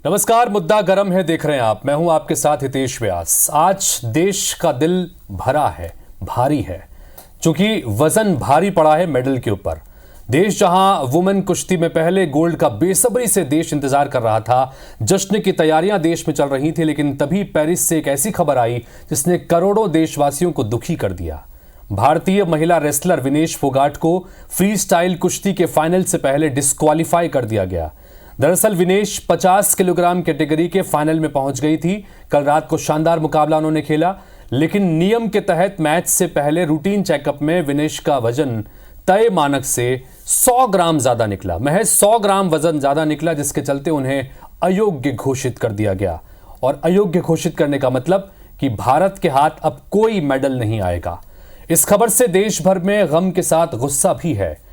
नमस्कार, मुद्दा गरम है देख रहे हैं आप। मैं हूं आपके साथ हितेश व्यास। आज देश का दिल भरा है, भारी है, क्योंकि वजन भारी पड़ा है मेडल के ऊपर। देश जहां वुमेन कुश्ती में पहले गोल्ड का बेसब्री से देश इंतजार कर रहा था, जश्न की तैयारियां देश में चल रही थी, लेकिन तभी पेरिस से एक ऐसी खबर आई जिसने करोड़ों देशवासियों को दुखी कर दिया। भारतीय महिला रेसलर विनेश फोगाट को फ्री स्टाइल कुश्ती के फाइनल से पहले डिस्क्वालीफाई कर दिया गया। दरअसल विनेश 50 किलोग्राम कैटेगरी के फाइनल में पहुंच गई थी। कल रात को शानदार मुकाबला उन्होंने खेला, लेकिन नियम के तहत मैच से पहले रूटीन चेकअप में विनेश का वजन तय मानक से 100 ग्राम ज्यादा निकला। महज 100 ग्राम वजन ज्यादा निकला, जिसके चलते उन्हें अयोग्य घोषित कर दिया गया। और अयोग्य घोषित करने का मतलब कि भारत के हाथ अब कोई मेडल नहीं आएगा। इस खबर से देश भर में गम के साथ गुस्सा भी है।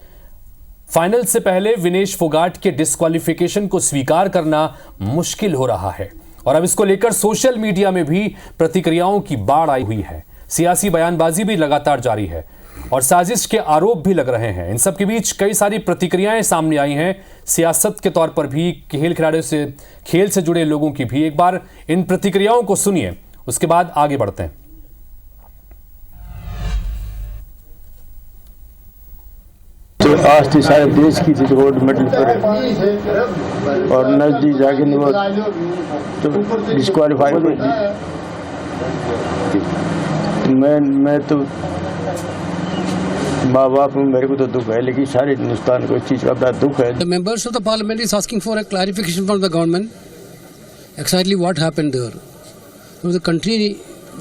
फाइनल से पहले विनेश फोगाट के डिस्क्वालिफिकेशन को स्वीकार करना मुश्किल हो रहा है और अब इसको लेकर सोशल मीडिया में भी प्रतिक्रियाओं की बाढ़ आई हुई है। सियासी बयानबाजी भी लगातार जारी है और साजिश के आरोप भी लग रहे हैं। इन सब के बीच कई सारी प्रतिक्रियाएं सामने आई हैं, सियासत के तौर पर भी, खेल खिलाड़ियों से, खेल से जुड़े लोगों की भी। एक बार इन प्रतिक्रियाओं को सुनिए, उसके बाद आगे बढ़ते हैं। तो आज तो सारे देश की थी गोल्ड मेडल पर और नजदीक जाके नहीं वो तो डिस्क्वालीफाई कर दी। मैं तो माँ बाप मेरे को तो दुख है, लेकिन सारे हिंदुस्तान को इस चीज का बड़ा दुख है। The members of the parliament is asking for a clarification from the government. Exactly what happened there? So the country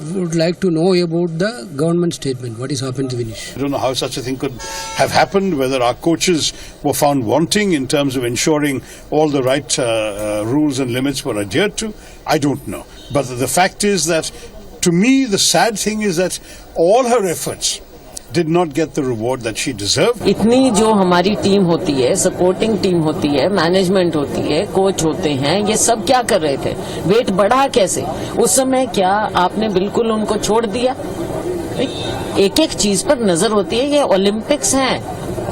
would like to know about the government statement. What is happened to Vinesh? I don't know how such a thing could have happened, whether our coaches were found wanting in terms of ensuring all the right rules and limits were adhered to. I don't know. But the fact is that, to me, the sad thing is that all her efforts did not get the reward that she deserved. इतनी जो हमारी team होती है, supporting team होती है, management होती है, coach होते हैं, ये सब क्या कर रहे थे? वेट बढ़ा कैसे? उस समय क्या आपने बिल्कुल उनको छोड़ दिया? एक एक चीज पर नजर होती है। ये ओलंपिक्स हैं,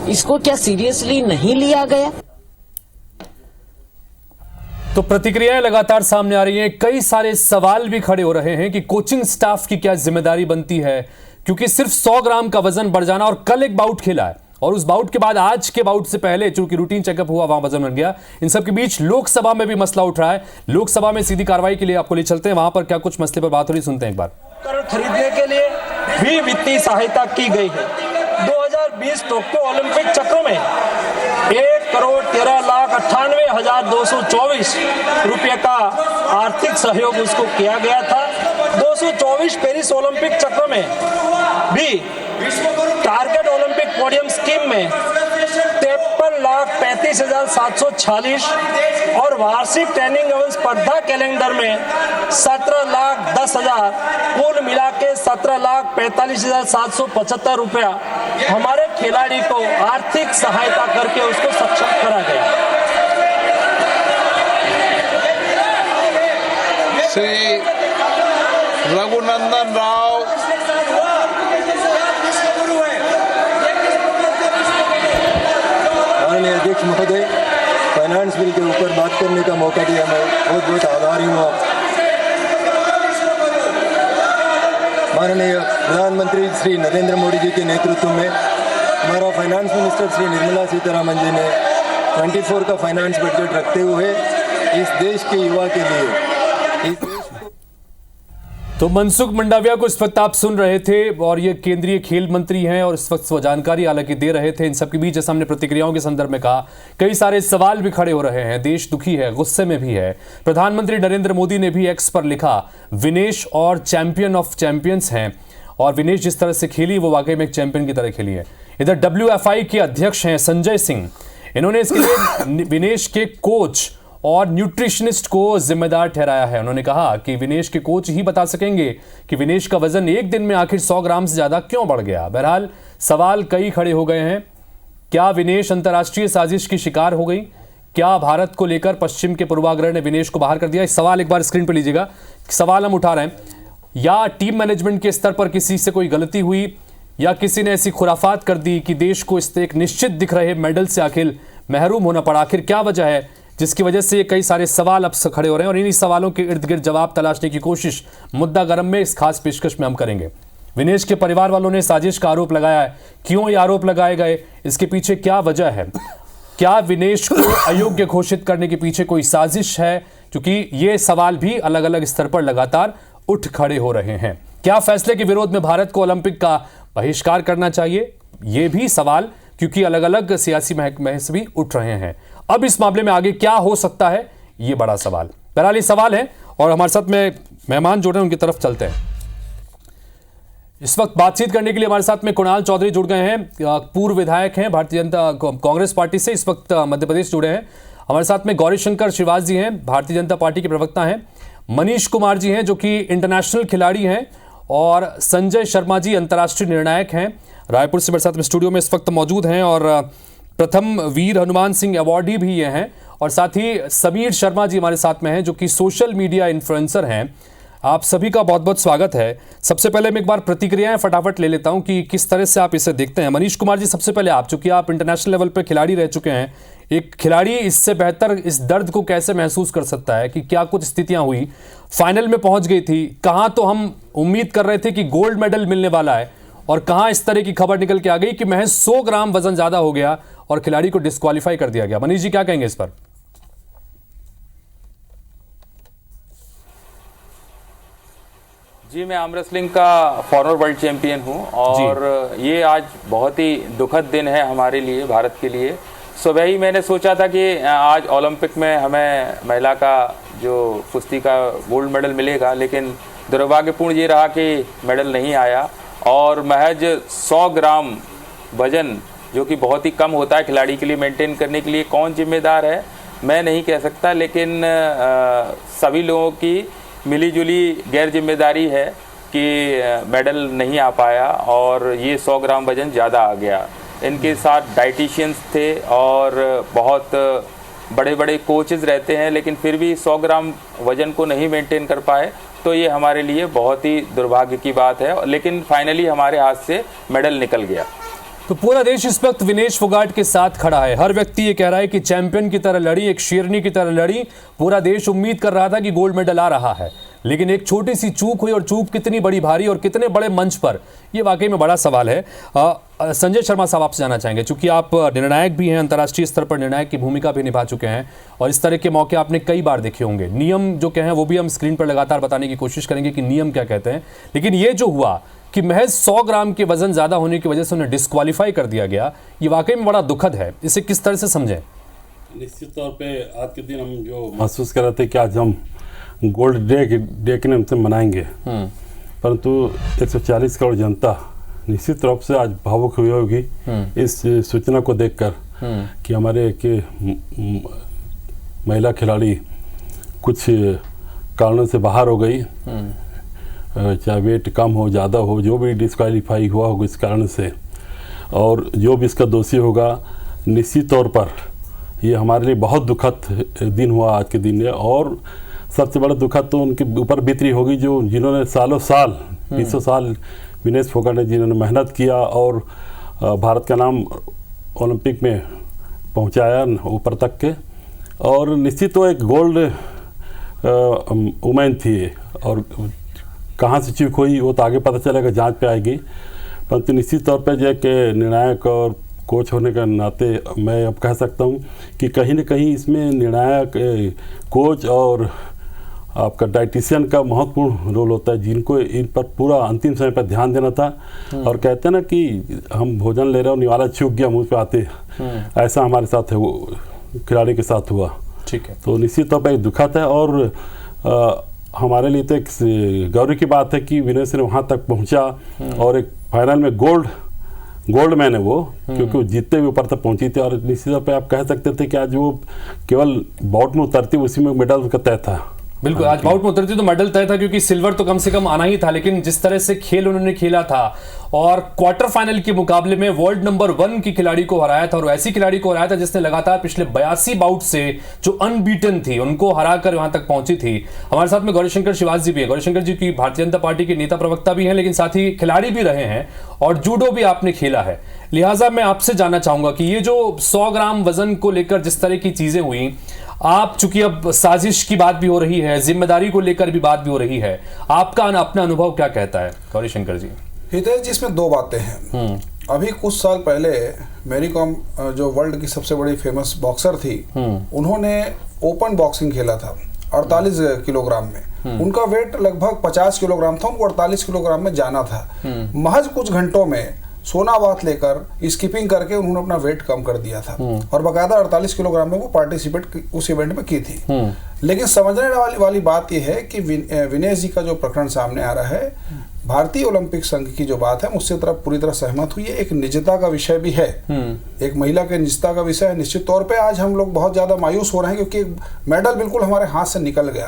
इसको क्या सीरियसली नहीं लिया गया? तो प्रतिक्रियाएं लगातार सामने आ रही हैं। कई सारे सवाल भी खड़े हो रहे हैं कि कोचिंग स्टाफ की क्या जिम्मेदारी बनती है, क्योंकि सिर्फ 100 ग्राम का वजन बढ़ जाना, और कल एक बाउट खेला है और उस बाउट के बाद आज के बाउट से पहले चूंकि रूटीन चेकअप हुआ, वहां वजन बन गया। इन सब के बीच लोकसभा में भी मसला उठ रहा है। लोकसभा में सीधी कार्रवाई के लिए आपको ले चलते हैं, वहां पर क्या कुछ मसले पर बात हो रही, सुनते हैं एक बार। खरीदने के लिए भी वित्तीय सहायता की गई है। 2020 टोक्यो ओलंपिक चक्र में 1,13,98,224 रुपये का आर्थिक सहयोग उसको किया गया था। 224 पेरिस ओलंपिक चक्र में भी टारगेट ओलंपिक पोडियम स्कीम में 53,35,746 और वार्षिक ट्रेनिंग एवं स्पर्धा कैलेंडर में 17,10,000, कुल मिला के 17,45,775 रुपया हमारे खिलाड़ी को आर्थिक सहायता करके उसको सक्षम करा गया। श्री रघुनंदन राव, माननीय अध्यक्ष महोदय, फाइनेंस बिल के ऊपर बात करने का मौका दिया, मैं बहुत बहुत आभारी हूँ। माननीय प्रधानमंत्री श्री नरेंद्र मोदी जी के नेतृत्व में हमारा फाइनेंस मिनिस्टर श्री निर्मला सीतारमण जी ने 24 का फाइनेंस बजट रखते हुए इस देश के युवा के लिए तो मनसुख मंडाविया को इस वक्त आप सुन रहे थे और ये केंद्रीय खेल मंत्री हैं और इस वक्त वो जानकारी हालांकि दे रहे थे। इन सब के बीच जैसे हमने प्रतिक्रियाओं के संदर्भ में कहा, कई सारे सवाल भी खड़े हो रहे हैं। देश दुखी है, गुस्से में भी है। प्रधानमंत्री नरेंद्र मोदी ने भी एक्स पर लिखा, विनेश और चैंपियन ऑफ चैंपियंस हैं और विनेश जिस तरह से खेली वो वाकई में एक चैंपियन की तरह खेली है। इधर WFI के अध्यक्ष हैं संजय सिंह, इन्होंने इसके लिए विनेश के कोच और न्यूट्रिशनिस्ट को जिम्मेदार ठहराया है। उन्होंने कहा कि विनेश के कोच ही बता सकेंगे कि विनेश का वजन एक दिन में आखिर 100 ग्राम से ज्यादा क्यों बढ़ गया। बहरहाल सवाल कई खड़े हो गए हैं। क्या विनेश अंतर्राष्ट्रीय साजिश की शिकार हो गई? क्या भारत को लेकर पश्चिम के पूर्वाग्रह ने विनेश को बाहर कर दिया? इस सवाल एक बार स्क्रीन पर लीजिएगा। सवाल हम उठा रहे हैं, या टीम मैनेजमेंट के स्तर पर किसी से कोई गलती हुई, या किसी ने ऐसी खुराफात कर दी कि देश को इस एक निश्चित दिख रहे मेडल से आखिर महरूम होना पड़ा। आखिर क्या वजह है जिसकी वजह से कई सारे सवाल अब से खड़े हो रहे हैं और इन्हीं सवालों के इर्द गिर्द जवाब तलाशने की कोशिश मुद्दा गरम में इस खास पेशकश में हम करेंगे। विनेश के परिवार वालों ने साजिश का आरोप लगाया है। क्यों ये आरोप लगाए गए, इसके पीछे क्या वजह है? क्या विनेश को अयोग्य घोषित करने के पीछे कोई साजिश है? क्योंकि ये सवाल भी अलग अलग स्तर पर लगातार उठ खड़े हो रहे हैं। क्या फैसले के विरोध में भारत को ओलंपिक का बहिष्कार करना चाहिए? ये भी सवाल, क्योंकि अलग अलग सियासी महस भी उठ रहे हैं। अब इस मामले में आगे क्या हो सकता है, ये बड़ा सवाल, बहरहाल सवाल है। और हमारे साथ में मेहमान जुड़ रहे हैं, उनकी तरफ चलते हैं। इस वक्त बातचीत करने के लिए हमारे साथ में कुणाल चौधरी जुड़ गए हैं, पूर्व विधायक हैं भारतीय जनता कांग्रेस पार्टी से, इस वक्त मध्य प्रदेश जुड़े हैं। हमारे साथ में गौरीशंकर श्रीवास जी हैं, भारतीय जनता पार्टी के प्रवक्ता हैं। मनीष कुमार जी हैं जो कि इंटरनेशनल खिलाड़ी हैं, और संजय शर्मा जी अंतर्राष्ट्रीय निर्णायक हैं, रायपुर से मेरे साथ में स्टूडियो में इस वक्त मौजूद हैं। और प्रथम वीर हनुमान सिंह अवार्डी भी ये हैं, और साथ ही समीर शर्मा जी हमारे साथ में हैं जो कि सोशल मीडिया इन्फ्लुएंसर हैं। आप सभी का बहुत बहुत स्वागत है। सबसे पहले मैं एक बार प्रतिक्रियाएं फटाफट ले लेता हूं कि किस तरह से आप इसे देखते हैं। मनीष कुमार जी, सबसे पहले आप, चूंकि आप इंटरनेशनल लेवल पर खिलाड़ी रह चुके हैं, एक खिलाड़ी इससे बेहतर इस दर्द को कैसे महसूस कर सकता है कि क्या कुछ स्थितियां हुई, फाइनल में पहुंच गई थी, कहां तो हम उम्मीद कर रहे थे कि गोल्ड मेडल मिलने वाला है, और कहां इस तरह की खबर निकल के आ गई कि महज 100 ग्राम वजन ज्यादा हो गया और खिलाड़ी को डिस्क्वालीफाई कर दिया गया। मनीष जी, क्या कहेंगे इस पर? जी, मैं आर्म रेसलिंग का फॉरवर्ड वर्ल्ड चैंपियन हूं, और ये आज बहुत ही दुखद दिन है हमारे लिए, भारत के लिए। सुबह ही मैंने सोचा था कि आज ओलंपिक में हमें महिला का जो कुश्ती का गोल्ड मेडल मिलेगा, लेकिन दुर्भाग्यपूर्ण ये रहा कि मेडल नहीं आया। और महज 100 ग्राम वजन, जो कि बहुत ही कम होता है खिलाड़ी के लिए मेंटेन करने के लिए, कौन जिम्मेदार है मैं नहीं कह सकता, लेकिन सभी लोगों की मिलीजुली गैर जिम्मेदारी है कि मेडल नहीं आ पाया और ये 100 ग्राम वजन ज़्यादा आ गया। इनके साथ डाइटिशियंस थे और बहुत बड़े बड़े कोचेस रहते हैं, लेकिन फिर भी 100 ग्राम वजन को नहीं मेंटेन कर पाए, तो ये हमारे लिए बहुत ही दुर्भाग्य की बात है। लेकिन फाइनली हमारे हाथ से मेडल निकल गया। तो पूरा देश इस वक्त विनेश फोगाट के साथ खड़ा है। हर व्यक्ति ये कह रहा है कि चैंपियन की तरह लड़ी, एक शेरनी की तरह लड़ी। पूरा देश उम्मीद कर रहा था कि गोल्ड मेडल आ रहा है, लेकिन एक छोटी सी चूक हुई, और चूक कितनी बड़ी भारी और कितने बड़े मंच पर, ये वाकई में बड़ा सवाल है। संजय शर्मा साहब, आपसे जानना चाहेंगे, चूंकि आप निर्णायक भी हैं, अंतर्राष्ट्रीय स्तर पर निर्णायक की भूमिका भी निभा चुके हैं, और इस तरह के मौके आपने कई बार देखे होंगे। नियम जो कहें वो भी हम स्क्रीन पर लगातार बताने की कोशिश करेंगे कि नियम क्या कहते हैं, लेकिन ये जो हुआ कि महज 100 ग्राम के वजन ज्यादा होने की वजह से उन्हें डिस्क्वालीफाई कर दिया गया, ये वाकई में बड़ा दुखद है। इसे किस तरह से समझें? निश्चित तौर पे आज के दिन हम जो महसूस कर रहे थे कि आज हम गोल्ड डे के नाम से मनाएंगे, परंतु 140 करोड़ जनता निश्चित रूप से आज भावुक हुई होगी इस सूचना को देखकर कि हमारे महिला खिलाड़ी कुछ कारणों से बाहर हो गई, चाहे वेट कम हो, ज़्यादा हो, जो भी डिस्क्वालीफाई हुआ होगा इस कारण से, और जो भी इसका दोषी होगा, निश्चित तौर पर ये हमारे लिए बहुत दुखद दिन हुआ आज के दिन में। और सबसे बड़ा दुखद तो उनके ऊपर बीतरी होगी जो जिन्होंने सालों साल 20 साल विनेश फोगाट ने जिन्होंने मेहनत किया और भारत का नाम ओलंपिक में पहुंचाया ऊपर तक के, और निश्चित तो एक गोल्ड वुमेन थी, और कहाँ से चूक हुई वो तो आगे पता चलेगा, जांच पे आएगी। परंतु निश्चित तौर पे जो कि निर्णायक और कोच होने के नाते मैं अब कह सकता हूँ कि कहीं न कहीं इसमें निर्णायक, कोच और आपका डाइटिशियन का महत्वपूर्ण रोल होता है, जिनको इन पर पूरा अंतिम समय पर ध्यान देना था। और कहते हैं ना कि हम भोजन ले रहे हो, निवाला चूक गया मुँह पे आते, ऐसा हमारे साथ है, वो खिलाड़ी के साथ हुआ। ठीक है, तो निश्चित तौर पर एक दुखद है, और हमारे लिए तो एक गौरव की बात है कि विनेश ने वहाँ तक पहुँचा और एक फाइनल में गोल्ड मैन है वो, क्योंकि वो जीतते हुए ऊपर तक पहुंची थी। और निश्चित तौर पे आप कह सकते थे कि आज वो केवल बाउट में उतरती, उसी में मेडल का तय था। बिल्कुल, आज बाउट में उतरती तो मेडल तय था, क्योंकि सिल्वर तो कम से कम आना ही था, लेकिन जिस तरह से खेल उन्होंने खेला था और क्वार्टर फाइनल के मुकाबले में वर्ल्ड नंबर 1 की खिलाड़ी को हराया था, और ऐसी खिलाड़ी को हराया था जिसने लगातार पिछले 82 बाउट से जो अनबीटन थी उनको हराकर वहां तक पहुंची थी। हमारे साथ में गौरीशंकर श्रीवास जी भी है। गौरीशंकर जी की भारतीय जनता पार्टी के नेता प्रवक्ता भी हैं, लेकिन साथ ही खिलाड़ी भी रहे हैं और जूडो भी आपने खेला है। लिहाजा मैं आपसे जानना चाहूंगा कि ये जो 100 ग्राम वजन को लेकर जिस तरह की चीजें हुई, आप चूंकि अब साजिश की बात भी हो रही है, जिम्मेदारी को लेकर भी बात भी हो रही है, आपका अपना अनुभव क्या कहता है गौरी शंकर जी? हितेश जी, इसमें दो बातें हैं। अभी कुछ साल पहले मैरी कॉम जो वर्ल्ड की सबसे बड़ी फेमस बॉक्सर थी, उन्होंने ओपन बॉक्सिंग खेला था 48 किलोग्राम में। उनका वेट लगभग 50 किलोग्राम था, उनको 48 किलोग्राम में जाना था। महज कुछ घंटों में सोनाबात लेकर स्किपिंग करके उन्होंने अपना वेट कम कर दिया था और बाकायदा 48 किलोग्राम में वो पार्टिसिपेट उस इवेंट में की थी। लेकिन समझने वाली बात यह है कि विनेश जी का जो प्रकरण सामने आ रहा है, भारतीय ओलंपिक संघ की जो बात है उससे तरफ पूरी तरह सहमत हुई है। एक निजता का विषय भी है, एक महिला के निजता का विषय है। निश्चित तौर पे आज हम लोग बहुत ज्यादा मायूस हो रहे हैं क्योंकि मेडल बिल्कुल हमारे हाथ से निकल गया।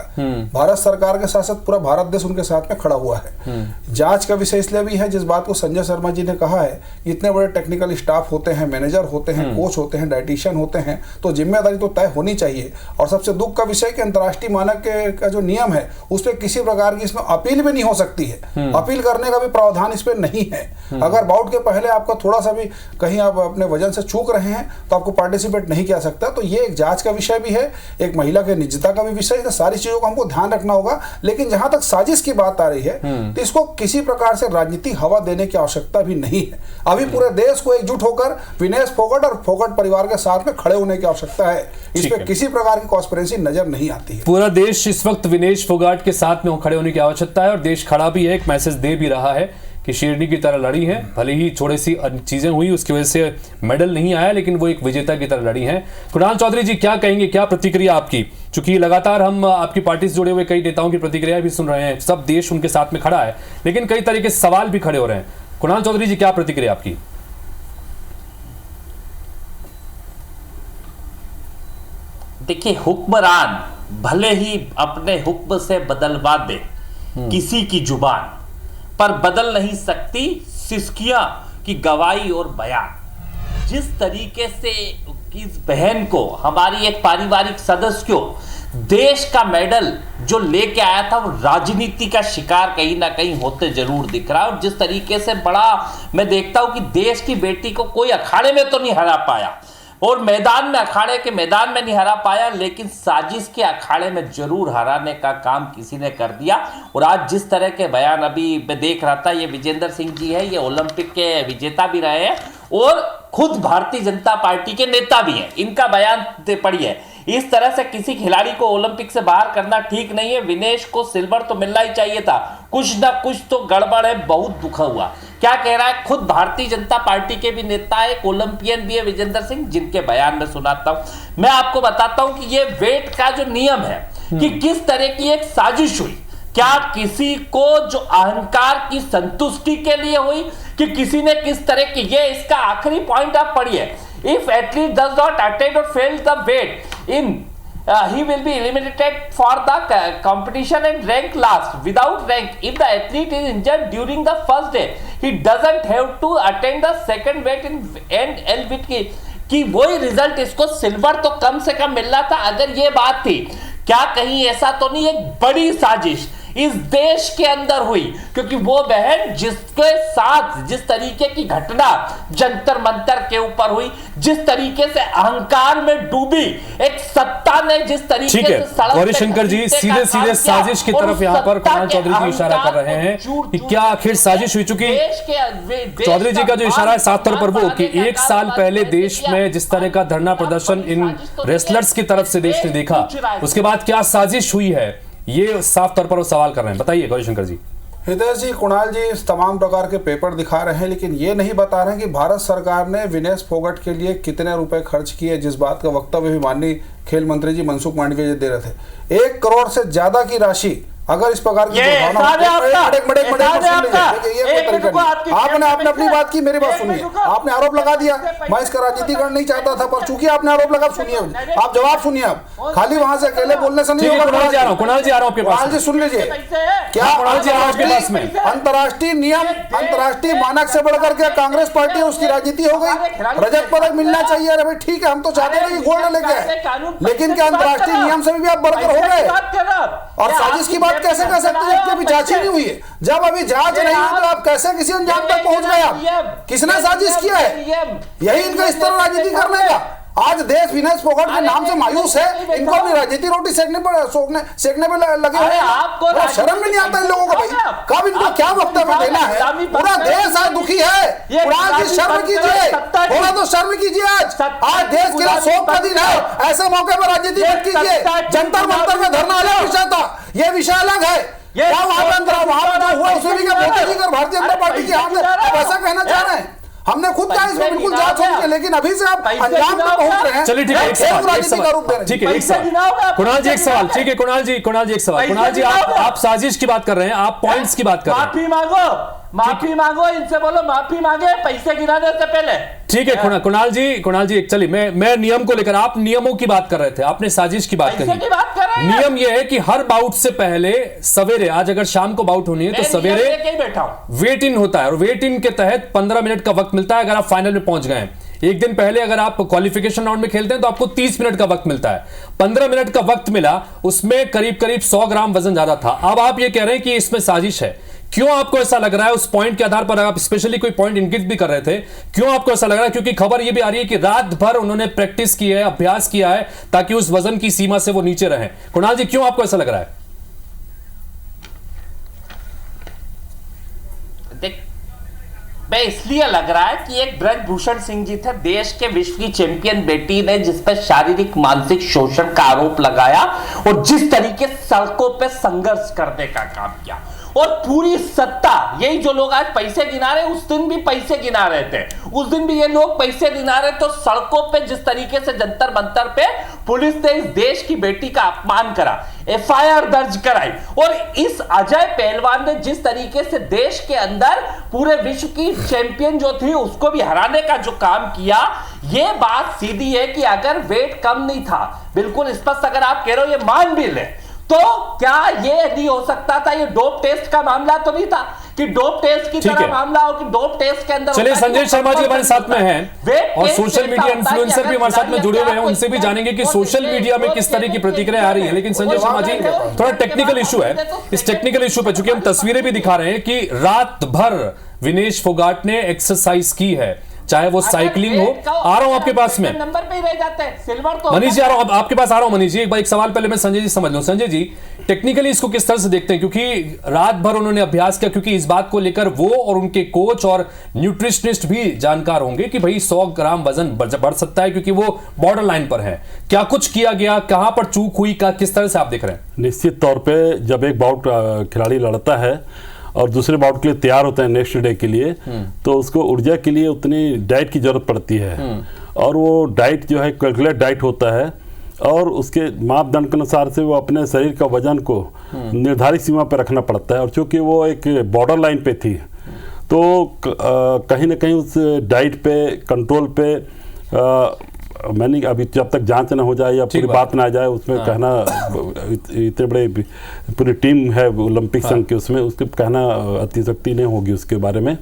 भारत सरकार के साथ साथ पूरा भारत देश उनके साथ में खड़ा हुआ है। जांच का विषय इसलिए भी है, जिस बात को संजय शर्मा जी ने कहा है, इतने बड़े टेक्निकल स्टाफ होते हैं, मैनेजर होते हैं, कोच होते हैं, डाइटिशियन होते हैं, तो जिम्मेदारी तो तय होनी चाहिए। और सबसे दुख का विषय कि अंतर्राष्ट्रीय मानक का जो नियम है उस पर किसी प्रकार की इसमें अपील भी नहीं हो सकती है। अपील करने का भी प्रावधान इस पे नहीं है। अगर बाउट के पहले आपका थोड़ा सा भी कहीं आप अपने वजन से चूक रहे हैं तो आपको पार्टिसिपेट नहीं किया सकता। तो ये एक जांच का विषय भी है, एक महिला के निजता का भी विषय है। सारी चीजों का हमको ध्यान रखना होगा। लेकिन जहां तक साजिश की बात आ रही है तो इसको किसी प्रकार से राजनीतिक हवा देने की आवश्यकता भी नहीं है। अभी पूरे देश को एकजुट होकर विनेश फोगाट और फोगाट परिवार के साथ में खड़े होने की आवश्यकता है। इस पे किसी प्रकार की कॉन्स्पिरेसी नजर नहीं आती है। पूरा देश इस वक्त विनेश फोगाट के साथ में खड़े होने की आवश्यकता है और देश खड़ा भी है, एक मैसेज दे भी रहा है कि शेरनी की तरह लड़ी है। भले ही थोड़ी सी चीजें हुई, उसकी वजह से मेडल नहीं आया, लेकिन वो एक विजेता की तरह लड़ी है। कुणाल चौधरी जी, क्या कहेंगे, क्या प्रतिक्रिया आपकी? चूंकि लगातार हम आपकी पार्टी से जुड़े हुए कई नेताओं की प्रतिक्रिया भी सुन रहे हैं, सब देश उनके साथ में खड़ा है, लेकिन कई तरह के सवाल भी खड़े हो रहे हैं। कुणाल चौधरी जी, क्या प्रतिक्रिया आपकी? देखिए, हुक्मरान भले ही अपने हुक्म से बदलवा दे किसी की जुबान, पर बदल नहीं सकती सिस्कियां की गवाही और बयान। जिस तरीके से इस बहन को, हमारी एक पारिवारिक सदस्य को, देश का मेडल जो लेके आया था, वो राजनीति का शिकार कहीं ना कहीं होते जरूर दिख रहा है। और जिस तरीके से बड़ा मैं देखता हूं कि देश की बेटी को कोई अखाड़े में तो नहीं हरा पाया और मैदान में, अखाड़े के मैदान में नहीं हरा पाया, लेकिन साजिश के अखाड़े में जरूर हराने का काम किसी ने कर दिया। और आज जिस तरह के बयान अभी मैं देख रहा था, ये विजेंद्र सिंह जी है, ये ओलंपिक के विजेता भी रहे हैं और खुद भारतीय जनता पार्टी के नेता भी हैं। इनका बयान पढ़िए। इस तरह से किसी खिलाड़ी को ओलंपिक से बाहर करना ठीक नहीं है। विनेश को सिल्वर तो मिलना ही चाहिए था, कुछ ना कुछ तो गड़बड़ है, बहुत दुखा हुआ। क्या कह रहा है? खुद भारतीय जनता पार्टी के भी नेता है, एक ओलंपियन भी है विजेंद्र सिंह, जिनके बयान में सुनाता हूं। मैं आपको बताता हूं कि ये वेट का जो नियम है कि किस तरह की एक साजिश हुई। क्या किसी को जो अहंकार की संतुष्टि के लिए हुई कि किसी ने किस तरह की, ये इसका आखिरी पॉइंट आप पढ़िए। If athlete does not attain or fails the weight in, he will be eliminated for the competition and rank last without rank. If the athlete is injured during the first day, he doesn't have to attain the second weight in and L weight की वही result इसको silver तो कम से कम मिल रहा था। अगर ये बात थी, क्या कहीं ऐसा तो नहीं एक बड़ी साजिश इस देश के अंदर हुई? क्योंकि वो बहन जिसके साथ जिस तरीके की घटना जंतर मंतर के ऊपर हुई, जिस तरीके से अहंकार में डूबी एक सत्ता ने, जिस तरीके से सड़क गौरी शंकर जी सीधे सीधे साजिश की तरफ यहाँ पर कुणाल चौधरी जी इशारा कर रहे हैं कि क्या आखिर साजिश हुई? चुकी चौधरी जी का जो इशारा है साफ तौर पर वो कि एक साल पहले देश में जिस तरह का धरना प्रदर्शन इन रेसलर्स की तरफ से देश ने देखा, उसके बाद क्या साजिश हुई है, ये साफ तौर पर वो सवाल कर रहे हैं। बताइए गौरी शंकर जी। हितेश जी, कुणाल जी इस तमाम प्रकार के पेपर दिखा रहे हैं, लेकिन ये नहीं बता रहे हैं कि भारत सरकार ने विनेश फोगाट के लिए कितने रुपए खर्च किए, जिस बात का वक्तव्य भी माननीय खेल मंत्री जी मनसुख मांडविया जी दे रहे थे। 1 करोड़ से ज्यादा की राशि अगर इस प्रकार की आपने अपनी बात की, मेरी बात सुनिए। आपने आरोप लगा दिया, मैं इसका राजनीतिकरण नहीं चाहता था, पर चूंकि आपने आरोप लगा, सुनिए आप जवाब सुनिए। आप खाली वहां से अकेले बोलने से नहीं होगा। कुणाल जी आ रहा हूं आपके पास। कुणाल जी सुन लीजिए, क्या अंतर्राष्ट्रीय नियम, अंतर्राष्ट्रीय मानक से बढ़कर के कांग्रेस पार्टी उसकी राजनीति हो गई? रजत पदक मिलना चाहिए, अरे भाई ठीक है, हम तो चाहते थे कि गोल्ड लेके आए, लेकिन क्या अंतर्राष्ट्रीय नियम से भी आप बढ़कर हो गए? और साजिश की बात कैसे कर सकते हैं जबकि अभी जांच ही नहीं हुई है? जब अभी जांच नहीं हुई तो आप कैसे किसी अंजाम तक पहुंच गए? आप किसने साजिश किया है? यही इनका इस तरह राजनीति करने का। आज देश विनेश फोगाट के नाम से मायूस है, इनको अपनी राजनीति रोटी सेकने पे लगे हुए हैं। शर्म भी नहीं आता इन लोगों को भाई, कब इनको क्या वक्तव्य देना है। पूरा देश आज दुखी है, थोड़ा शर्म कीजिए, थोड़ा तो शर्म कीजिए। आज देश के लिए शोक का दिन है, ऐसे मौके पर राजनीति मत कीजिए। जंतर मंतर में धरना अलग विषय था, ये विषय अलग है। क्या वहां पर जो हुआ उसमें भी क्या मोदी जी और भारतीय जनता पार्टी की हाथ है, आप ऐसा कहना चाह रहे हैं? हमने खुद कहा इसमें बिल्कुल जांच होगी, लेकिन अभी से आप अंजाम पे पहुंच रहे हैं। चलिए ठीक है, एक सवाल, ठीक है, एक सवाल कुणाल जी, एक सवाल, ठीक है कुणाल जी एक सवाल। कुणाल जी आप साजिश की बात कर रहे हैं, आप पॉइंट्स की बात कर रहे हैं। माफी मांगो, इनसे बोलो माफी मांगे पैसे गिराने से पहले। ठीक है कुणाल जी चलिए, मैं नियम को लेकर, आप नियमों की बात कर रहे थे, आपने साजिश की बात कही। नियम यह है कि हर बाउट से पहले सवेरे, आज अगर शाम को बाउट होनी है तो सवेरे वेट इन होता है, और वेट इन के तहत 15 मिनट का वक्त मिलता है अगर आप फाइनल में पहुंच गए हैं। एक दिन पहले अगर आप क्वालिफिकेशन राउंड में खेलते हैं तो आपको 30 मिनट का वक्त मिलता है। 15 मिनट का वक्त मिला, उसमें करीब 100 ग्राम वजन ज्यादा था। अब आप ये कह रहे हैं कि इसमें साजिश है, क्यों आपको ऐसा लग रहा है? उस पॉइंट के आधार पर आप स्पेशली कोई पॉइंट इंगित भी कर रहे थे, क्यों आपको ऐसा लग रहा है? क्योंकि खबर यह भी आ रही है कि रात भर उन्होंने प्रैक्टिस की है, अभ्यास किया है, ताकि उस वजन की सीमा से वो नीचे रहें। कुणाल जी, क्यों आपको ऐसा लग रहा है? देख, मैं इसलिए लग रहा है कि एक ब्रजभूषण सिंह जी थे, देश के विश्व की चैंपियन बेटी ने जिस पर शारीरिक मानसिक शोषण का आरोप लगाया और जिस तरीके सड़कों पे संघर्ष करने का काम किया, और पूरी सत्ता, यही जो लोग आज पैसे गिना रहे, उस दिन भी पैसे गिना रहे थे, उस दिन भी ये लोग पैसे गिना रहे। तो सड़कों पे जिस तरीके से जंतर मंतर पे पुलिस ने इस देश की बेटी का अपमान करा, एफआईआर दर्ज कराई, और इस अजय पहलवान ने जिस तरीके से देश के अंदर पूरे विश्व की चैंपियन जो थी उसको भी हराने का जो काम किया, ये बात सीधी है कि अगर वेट कम नहीं था, बिल्कुल स्पष्ट अगर आप कह रहे हो ये मान भी ले, तो क्या ये नहीं हो सकता था? ये डोप टेस्ट का मामला तो नहीं था कि डोप टेस्ट की तरह मामला हो कि डोप टेस्ट के अंदर। चलिए, संजय शर्मा जी हमारे साथ में हैं और सोशल मीडिया इन्फ्लुएंसर भी हमारे साथ में जुड़े हुए हैं, उनसे भी जानेंगे कि सोशल मीडिया में किस तरह की प्रतिक्रिया आ रही है। लेकिन संजय शर्मा जी, थोड़ा टेक्निकल इशू है, इस टेक्निकल इशू पे चूंकि हम तस्वीरें भी दिखा रहे हैं कि रात भर विनेश फोगाट ने एक्सरसाइज की है, चाहे वो साइकिलिंग हो। आ रहा हूं आपके पास में, नंबर पे ही रह जाते हैं, सिल्वर तो मनीष जी आ रहा हूं आपके पास, आ रहा हूं मनीष जी। एक सवाल पहले मैं संजय जी समझ लूं। संजय जी, टेक्निकली इसको किस तरह से देखते हैं? क्योंकि रात भर उन्होंने अभ्यास किया, क्योंकि इस बात को लेकर वो और उनके कोच और न्यूट्रिशनिस्ट भी जानकार होंगे कि भाई 100 ग्राम वजन बढ़ सकता है, क्योंकि वो बॉर्डर लाइन पर है। क्या कुछ किया गया, कहां पर चूक हुई, किस तरह से आप देख रहे हैं? निश्चित तौर पर जब एक बाउट खिलाड़ी लड़ता है और दूसरे बाउट के लिए तैयार होता है नेक्स्ट डे के लिए, तो उसको ऊर्जा के लिए उतनी डाइट की जरूरत पड़ती है, और वो डाइट जो है कैलकुलेट डाइट होता है, और उसके मापदंड के अनुसार से वो अपने शरीर का वजन को निर्धारित सीमा पर रखना पड़ता है। और चूंकि वो एक बॉर्डर लाइन पे थी, तो कहीं ना कहीं उस डाइट पे, कंट्रोल पे मैंने अभी जब तक जांच ना हो जाए या पूरी बात ना आ जाए उसमें कहना, इतने बड़े पूरी टीम है ओलंपिक संघ के, उसमें उसके कहना अतिशक्ति नहीं होगी उसके बारे में।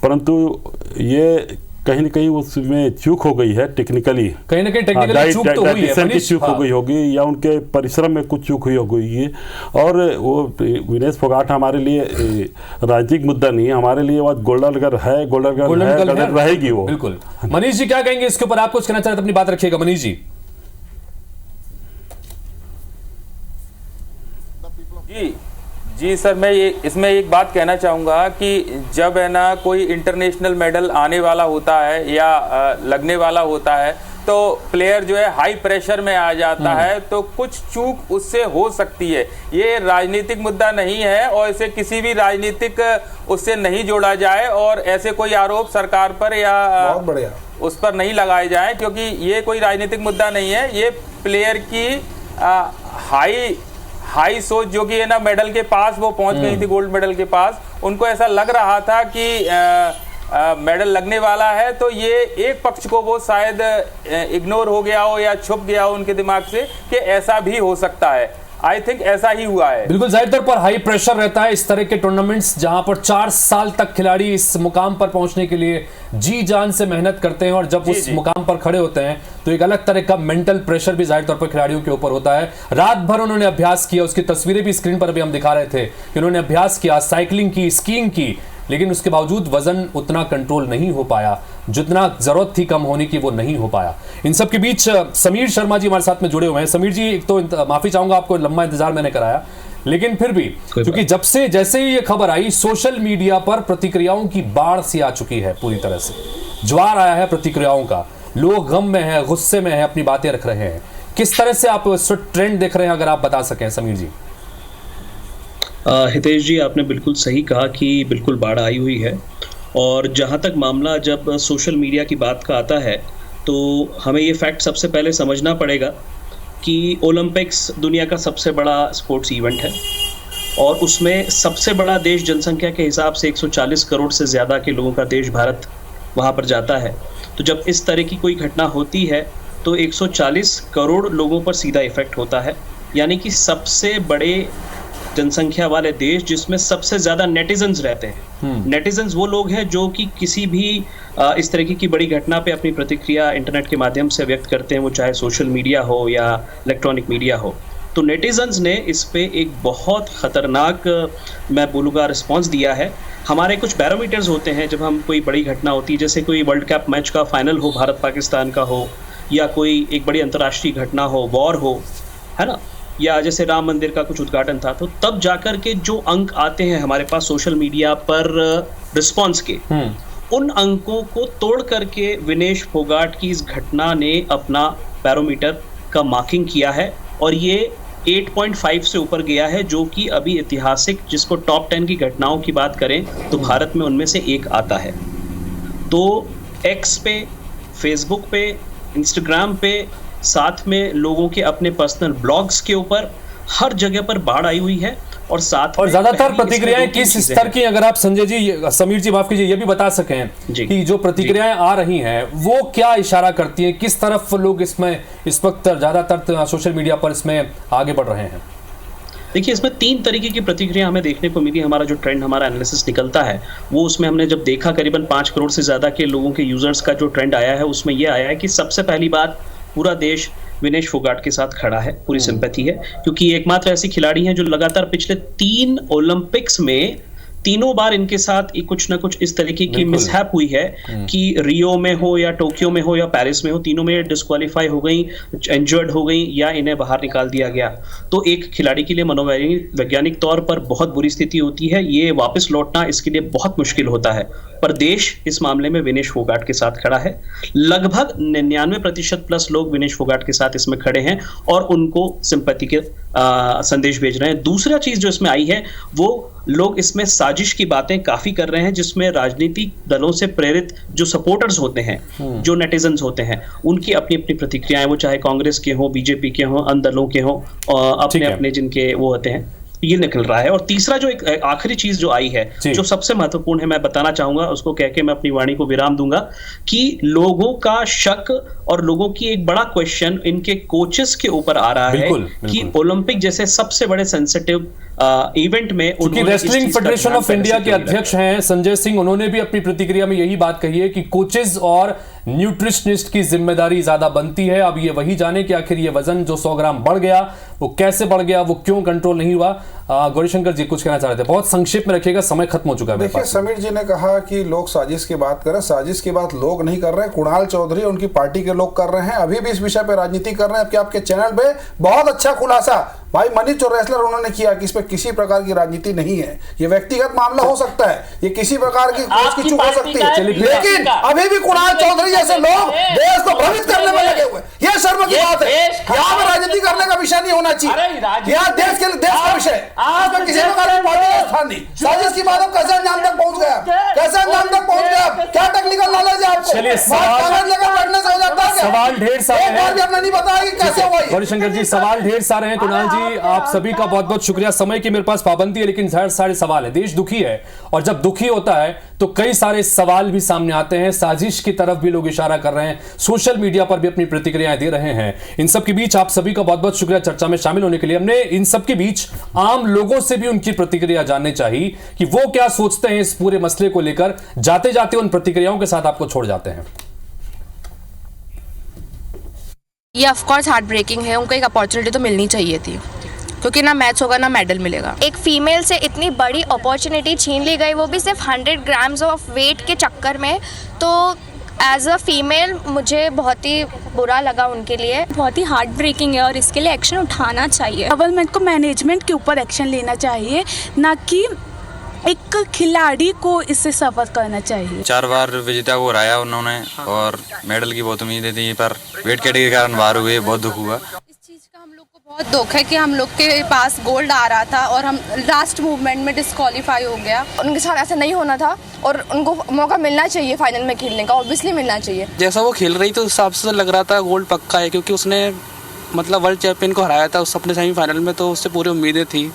परंतु ये कहीं ना कहीं उसमें चूक हो गई है टेक्निकली, कहीं ना कहीं टेक्निकली चूक तो हुई है, की चूक हो गई होगी, या उनके परिश्रम में कुछ चूक हुई होगी। और वो विनेश फोगाट हमारे लिए राजनीतिक मुद्दा नहीं है, हमारे लिए वो गोल्डन गर्ल है, गोल्डन गर्ल रहेगी वो। बिल्कुल। मनीष जी क्या कहेंगे इसके ऊपर? आप कुछ कहना चाहते हैं, अपनी बात रखिएगा मनीष जी। जी सर, मैं इसमें एक बात कहना चाहूँगा कि जब है ना कोई इंटरनेशनल मेडल आने वाला होता है या लगने वाला होता है, तो प्लेयर जो है हाई प्रेशर में आ जाता है, तो कुछ चूक उससे हो सकती है। ये राजनीतिक मुद्दा नहीं है और इसे किसी भी राजनीतिक उससे नहीं जोड़ा जाए, और ऐसे कोई आरोप सरकार पर या उस पर नहीं लगाए जाए, क्योंकि ये कोई राजनीतिक मुद्दा नहीं है। ये प्लेयर की हाई सोच जो कि है ना मेडल के पास वो पहुंच गई थी, गोल्ड मेडल के पास, उनको ऐसा लग रहा था कि मेडल लगने वाला है, तो ये एक पक्ष को वो शायद इग्नोर हो गया हो या छुप गया हो उनके दिमाग से कि ऐसा भी हो सकता है। आई थिंक ऐसा ही हुआ है। बिल्कुल, जाहिर तौर पर हाई प्रेशर रहता है इस तरह के टूर्नामेंट्स, जहां पर 4 साल तक खिलाड़ी इस मुकाम पर पहुंचने के लिए जी जान से मेहनत करते हैं, और जब उस मुकाम पर खड़े होते हैं तो एक अलग तरह का मेंटल प्रेशर भी जाहिर तौर पर खिलाड़ियों के ऊपर होता है। रात भर उन्होंने अभ्यास किया, उसकी तस्वीरें भी स्क्रीन पर अभी हम दिखा रहे थे कि उन्होंने अभ्यास किया, साइकिलिंग की, स्कीइंग की, लेकिन उसके बावजूद वजन उतना कंट्रोल नहीं हो पाया जितना जरूरत थी कम होने की, वो नहीं हो पाया। इन सब के बीच समीर शर्मा जी हमारे साथ में जुड़े हुए हैं। समीर जी, एक तो माफी चाहूंगा, आपको लंबा इंतजार मैंने कराया, लेकिन फिर भी क्योंकि जैसे ही ये खबर आई, सोशल मीडिया पर प्रतिक्रियाओं की बाढ़ सी आ चुकी है, पूरी तरह से ज्वार आया है प्रतिक्रियाओं का। लोग गम में है, गुस्से में है, अपनी बातें रख रहे हैं। किस तरह से आप ट्रेंड देख रहे हैं, अगर आप बता सकें समीर जी। हितेश जी, आपने बिल्कुल सही कहा कि बिल्कुल बाढ़ आई हुई है। और जहाँ तक मामला जब सोशल मीडिया की बात का आता है, तो हमें ये फैक्ट सबसे पहले समझना पड़ेगा कि ओलंपिक्स दुनिया का सबसे बड़ा स्पोर्ट्स इवेंट है और उसमें सबसे बड़ा देश जनसंख्या के हिसाब से 140 करोड़ से ज़्यादा के लोगों का देश भारत वहाँ पर जाता है। तो जब इस तरह की कोई घटना होती है तो 140 करोड़ लोगों पर सीधा इफेक्ट होता है, यानी कि सबसे बड़े जनसंख्या वाले देश जिसमें सबसे ज़्यादा नेटिजन्स रहते हैं। नेटिजन्स वो लोग हैं जो कि किसी भी इस तरीके की बड़ी घटना पे अपनी प्रतिक्रिया इंटरनेट के माध्यम से व्यक्त करते हैं, वो चाहे सोशल मीडिया हो या इलेक्ट्रॉनिक मीडिया हो। तो नेटिजन्स ने इस पे एक बहुत ख़तरनाक, मैं बोलूँगा, रिस्पॉन्स दिया है। हमारे कुछ बैरोमीटर्स होते हैं जब हम कोई बड़ी घटना होती है, जैसे कोई वर्ल्ड कप मैच का फाइनल हो, भारत पाकिस्तान का हो, या कोई एक बड़ी अंतर्राष्ट्रीय घटना हो, वॉर हो, है ना, या जैसे राम मंदिर का कुछ उद्घाटन था, तो तब जाकर के जो अंक आते हैं हमारे पास सोशल मीडिया पर रिस्पॉन्स के, उन अंकों को तोड़ करके विनेश फोगाट की इस घटना ने अपना बैरोमीटर का मार्किंग किया है और ये 8.5 से ऊपर गया है, जो कि अभी ऐतिहासिक, जिसको टॉप 10 की घटनाओं की बात करें तो भारत में उनमें से एक आता है। तो एक्स पे, फेसबुक पे, इंस्टाग्राम पे, साथ में लोगों के अपने पर्सनल ब्लॉग्स के ऊपर हर जगह पर बाढ़ आई हुई है। और साथ और ज्यादातर प्रतिक्रियाएं किस स्तर की, अगर आप संजय जी, समीर जी माफ कीजिए, ये भी बता सकें कि जो प्रतिक्रियाएं आ रही हैं वो क्या इशारा करती हैं, किस तरफ लोग इसमें इस वक्त ज्यादातर सोशल मीडिया पर इसमें आगे बढ़ रहे हैं? देखिए, इसमें 3 तरीके की प्रतिक्रिया हमें देखने को मिली। हमारा जो ट्रेंड, हमारा एनालिसिस निकलता है, वो उसमें हमने जब देखा करीबन 5 करोड़ से ज़्यादा के लोगों के यूजर्स का जो ट्रेंड आया है, उसमें यह आया है कि सबसे पहली बात, पूरा देश विनेश फोगाट के साथ खड़ा है, पूरी सिंपैथी है, क्योंकि एकमात्र ऐसी खिलाड़ी हैं जो लगातार पिछले 3 ओलंपिक्स में तीनों बार इनके साथ कुछ ना कुछ इस तरीके की मिसहैप हुई है कि रियो में हो या टोक्यो में हो या पेरिस में हो, तीनों में डिस्क्वालीफाई हो गई, इंजर्ड हो गई या इन्हें बाहर निकाल दिया गया। तो एक खिलाड़ी के लिए मनोवैज्ञानिक तौर पर बहुत बुरी स्थिति होती है, ये वापस लौटना इसके लिए बहुत मुश्किल होता है। पर देश इस मामले में विनेश फोगाट के साथ खड़ा है। लगभग 99% प्लस लोग विनेश फोगाट के साथ इसमें खड़े हैं और उनको सिंपैथी के संदेश भेज रहे हैं। दूसरा चीज जो इसमें आई है, वो लोग इसमें साजिश की बातें काफी कर रहे हैं, जिसमें राजनीतिक दलों से प्रेरित जो सपोर्टर्स होते हैं, जो नेटिजन्स होते हैं, उनकी अपनी अपनी प्रतिक्रियाएं, वो चाहे कांग्रेस के हो, बीजेपी के हो, अन्य दलों के हो, अपने अपने जिनके वो होते हैं, ये निकल रहा है। और तीसरा जो एक आखिरी चीज जो आई है, जो सबसे महत्वपूर्ण है, मैं बताना चाहूंगा, उसको कह के मैं अपनी वाणी को विराम दूंगा, कि लोगों का शक और लोगों की एक बड़ा क्वेश्चन इनके कोचेस के ऊपर आ रहा है कि ओलंपिक जैसे सबसे बड़े सेंसिटिव इवेंट में, क्योंकि रेसलिंग फेडरेशन ऑफ इंडिया के अध्यक्ष हैं संजय सिंह, उन्होंने भी अपनी प्रतिक्रिया में यही बात कही है कि कोचेस और न्यूट्रिशनिस्ट की जिम्मेदारी ज्यादा बनती है। अब ये वही जाने कि आखिर ये वजन जो 100 ग्राम बढ़ गया, वो कैसे बढ़ गया, वो क्यों कंट्रोल नहीं हुआ। गौरीशंकर जी कुछ कहना चाह रहे थे, बहुत संक्षिप्त में रखिएगा, समय खत्म हो चुका है। देखिए, समीर जी ने कहा कि लोग साजिश की बात करें, साजिश की बात लोग नहीं कर रहे हैं, कुणाल चौधरी उनकी पार्टी के लोग कर रहे हैं, अभी भी इस विषय पे राजनीति कर रहे हैं। आपके चैनल पे बहुत अच्छा खुलासा भाई मनीष जो रेसलर उन्होंने किया कि इसमें किसी प्रकार की राजनीति नहीं है, ये व्यक्तिगत मामला हो सकता है, ये किसी प्रकार की कोच की चूक हो सकती है, लेकिन अभी भी कुणाल चौधरी जैसे लोग देश को भ्रमित करने में लगे हुए, ये शर्म की बात है। यहाँ पर राजनीति करने का विषय नहीं होना चाहिए, यहाँ देश का विषय, इसमें किसी प्रकार की पार्टी का स्थान नहीं। साजिश की बात कैसे अंजाम तक पहुंच गया, कैसे अंजाम तक पहुंच गया, क्या टेक्निकल नॉलेज है आपको? सवाल ढेर सारे हैं, नहीं बताया कि कैसे हुआ। गौरीशंकर जी, सवाल ढेर सारे हैं। कुणाल जी, आप सभी का बहुत बहुत शुक्रिया। समय की मेरे पास पाबंदी है, लेकिन ढेर सारे सवाल है। देश दुखी है, और जब दुखी होता है तो कई सारे सवाल भी सामने आते हैं, साजिश की तरफ भी लोग इशारा कर रहे हैं, सोशल मीडिया पर भी अपनी प्रतिक्रियाएं दे रहे हैं। इन सब के बीच आप सभी का बहुत बहुत शुक्रिया चर्चा में शामिल होने के लिए। हमने इन सब के बीच आम लोगों से भी उनकी प्रतिक्रिया जाननी चाहिए कि वो क्या सोचते हैं इस पूरे मसले को लेकर। जाते जाते उन प्रतिक्रियाओं के साथ आपको छोड़ जाते हैं। ये ऑफ कोर्स हार्ट ब्रेकिंग है, उनको एक अपॉर्चुनिटी तो मिलनी चाहिए थी, क्योंकि ना मैच होगा ना मेडल मिलेगा। एक फीमेल से इतनी बड़ी अपॉर्चुनिटी छीन ली गई, वो भी सिर्फ 100 ग्राम्स ऑफ वेट के चक्कर में। तो एज अ फीमेल मुझे बहुत ही बुरा लगा उनके लिए। बहुत ही हार्ट ब्रेकिंग है और इसके लिए एक्शन उठाना चाहिए। गवर्नमेंट को मैनेजमेंट के ऊपर एक्शन लेना चाहिए, ना कि एक खिलाड़ी को इससे सफर करना चाहिए। 4 बार विजेता को हराया उन्होंने और मेडल की बहुत उम्मीदें थी, पर वेट कैटेगरी के कारण बाहर हुए, बहुत दुख हुआ। बहुत दुख है कि हम लोग के पास गोल्ड आ रहा था और हम लास्ट मूवमेंट में डिस्क्वालीफाई हो गया। उनके साथ ऐसा नहीं होना था और उनको मौका मिलना चाहिए फाइनल में खेलने का, ऑब्वियसली मिलना चाहिए। जैसा वो खेल रही थी उस हिसाब से लग रहा था गोल्ड पक्का है, क्योंकि उसने मतलब वर्ल्ड चैंपियन को हराया था उस अपने सेमीफाइनल में, तो उससे पूरी उम्मीदें थी।